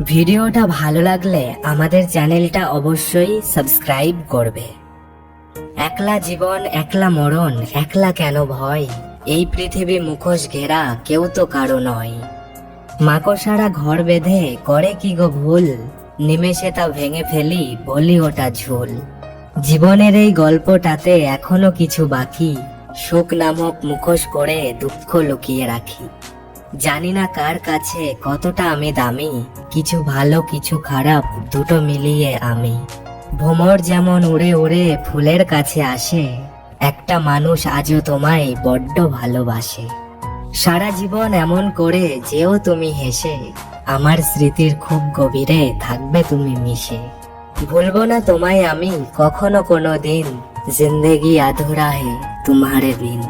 ভিডিওটা ভালো লাগলে আমাদের চ্যানেলটা অবশ্যই সাবস্ক্রাইব করবে। একলা জীবন একলা মরণ, একলা কেন ভয়, এই পৃথিবী মুখোশ ঘেরা কেউ তো কারো নয়। মাকড়সারা ঘর বেঁধে করে কি গো ভুল, নিমেষে তা ভেঙে ফেলি বলি ওটা ঝুল। জীবনের এই গল্পটাতে এখনো কিছু বাকি, সুখ নামক মুখোশ করে দুঃখ লুকিয়ে রাখি। জানি না কার কাছে কতটা আমি দামি, কিছু ভালো কিছু খারাপ দুটো মিলিয়ে আমি। ভ্রমর যেমন উড়ে উড়ে ফুলের কাছে আসে, একটা মানুষ আজও তোমায় বড্ড ভালোবাসে। সারা জীবন এমন করে যেও তুমি হেসে, আমার স্মৃতির খুব গভীরে থাকবে তুমি মিশে। ভুলবো না তোমায় আমি কখনো কোনো দিন, জিন্দেগি আধুরা হে তুমহারে বিন।